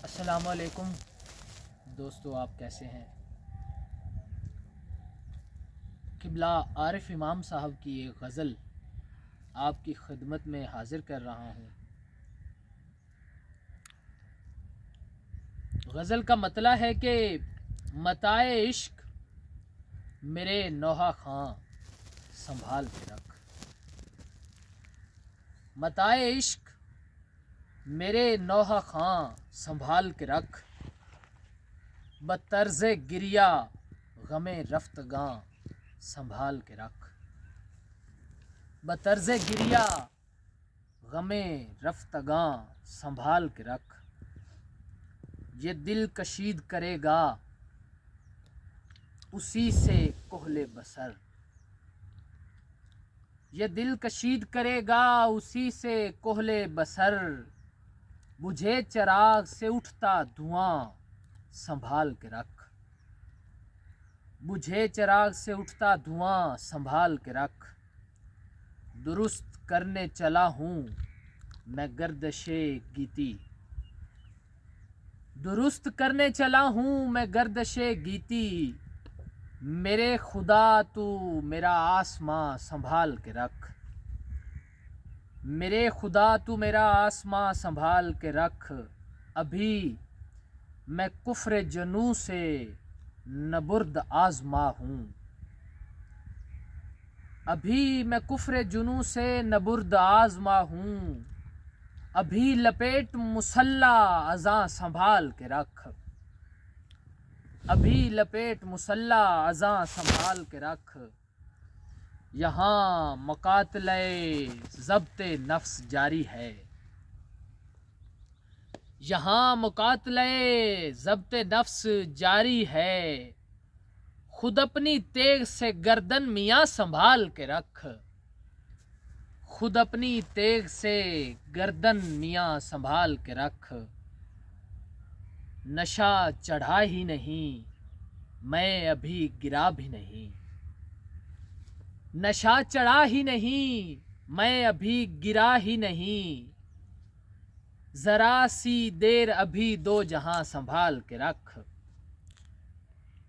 السلام علیکم دوستو، آپ کیسے ہیں؟ قبلہ عارف امام صاحب کی ایک غزل آپ کی خدمت میں حاضر کر رہا ہوں۔ غزل کا مطلع ہے کہ متاع عشق میرے نوحہ خاں سنبھال کے رکھ، متاع عشق میرے نوحہ خاں سنبھال کے رکھ، بطرز گریہ غم رفتگاں سنبھال کے رکھ، بطرز گریہ غم رفتگاں سنبھال کے رکھ، یہ دل کشید کرے گا اسی سے کحل بصر، یہ دل کشید کرے گا اسی سے کحل بصر، بجھے چراغ سے اٹھتا دھواں سنبھال کے رکھ، بجھے چراغ سے اٹھتا دھواں سنبھال کے رکھ، درست کرنے چلا ہوں میں گردش گیتی، درست کرنے چلا ہوں میں گردش گیتی، میرے خدا تو میرا آسماں سنبھال کے رکھ، میرے خدا تو میرا آسماں سنبھال کے رکھ، ابھی میں کفر جنوں سے نبرد آزما ہوں، ابھی میں کفر جنوں سے نبرد آزما ہوں، ابھی لپیٹ مسلح اذاں سنبھال کے رکھ، ابھی لپیٹ مسلح اذاں سنبھال کے رکھ، یہاں مقاتلہ ضبط نفس جاری ہے، یہاں مقاتلہ ضبط نفس جاری ہے، خود اپنی تیغ سے گردن میاں سنبھال کے رکھ، خود اپنی تیغ سے گردن میاں سنبھال کے رکھ، نشہ چڑھا ہی نہیں میں ابھی گرا بھی نہیں، نشہ چڑھا ہی نہیں میں ابھی گرا ہی نہیں، ذرا سی دیر ابھی دو جہاں سنبھال کے رکھ،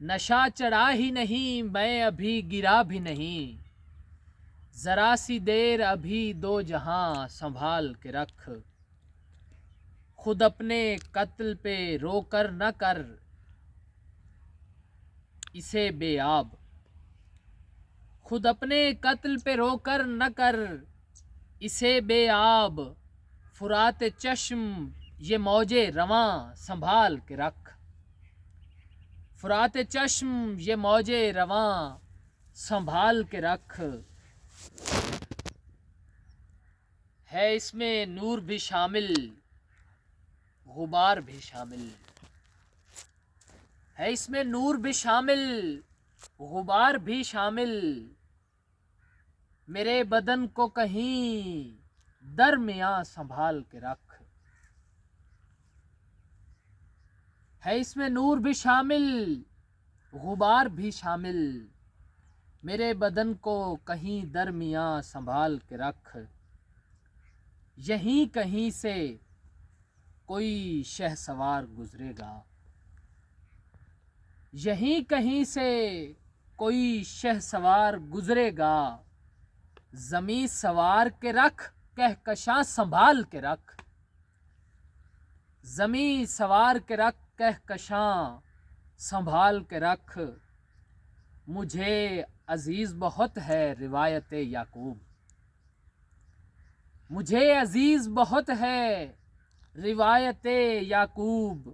نشہ چڑھا ہی نہیں میں ابھی گرا بھی نہیں، ذرا سی دیر ابھی دو جہاں سنبھال کے رکھ، خود اپنے قتل پہ رو کر نہ کر اسے بے آب، خود اپنے قتل پہ رو کر نہ کر اسے بے آب، فرات چشم یہ موج رواں سنبھال کے رکھ، فرات چشم یہ موج رواں سنبھال کے رکھ، ہے اس میں نور بھی شامل غبار بھی شامل، ہے اس میں نور بھی شامل غبار بھی شامل، میرے بدن کو کہیں درمیاں سنبھال کے رکھ، ہے اس میں نور بھی شامل غبار بھی شامل، میرے بدن کو کہیں درمیاں سنبھال کے رکھ، یہیں کہیں سے کوئی شہسوار گزرے گا، یہیں کہیں سے کوئی شہسوار گزرے گا، زمیں سوار کے رکھ کہکشاں سنبھال کے رکھ، زمیں سوار کے رکھ کہکشاں سنبھال کے رکھ، مجھے عزیز بہت ہے روایت یعقوب، مجھے عزیز بہت ہے روایت یعقوب،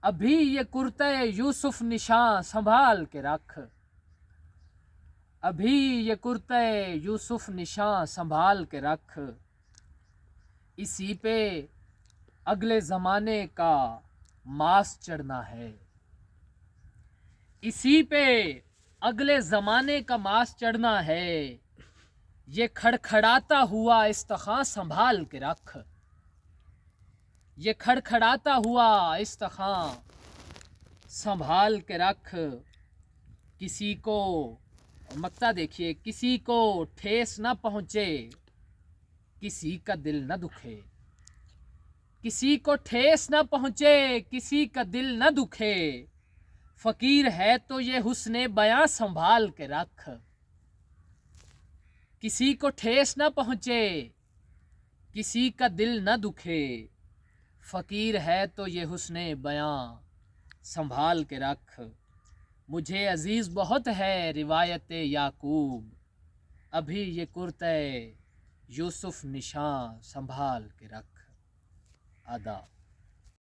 ابھی یہ کرتہ یوسف نشاں سنبھال کے رکھ، ابھی یہ کرتہ یوسف نشاں سنبھال کے رکھ، اسی پہ اگلے زمانے کا ماس چڑھنا ہے، اسی پہ اگلے زمانے کا ماس چڑھنا ہے، یہ کھڑکھڑاتا ہوا استخاں سنبھال کے رکھ، یہ کھڑکھڑاتا ہوا استخاں سنبھال کے رکھ، کسی کو مقطع دیکھیے، کسی کو ٹھیس نہ پہنچے کسی کا دل نہ دکھے، کسی کو ٹھیس نہ پہنچے کسی کا دل نہ دکھے فقیر ہے تو یہ حسن بیاں سنبھال کے رکھ کسی کو ٹھیس نہ پہنچے کسی کا دل نہ دکھے فقیر ہے تو یہ حسن بیاں سنبھال کے رکھ مجھے عزیز بہت ہے روایت یعقوب ابھی یہ کرتے یوسف نشاں سنبھال کے رکھ آداب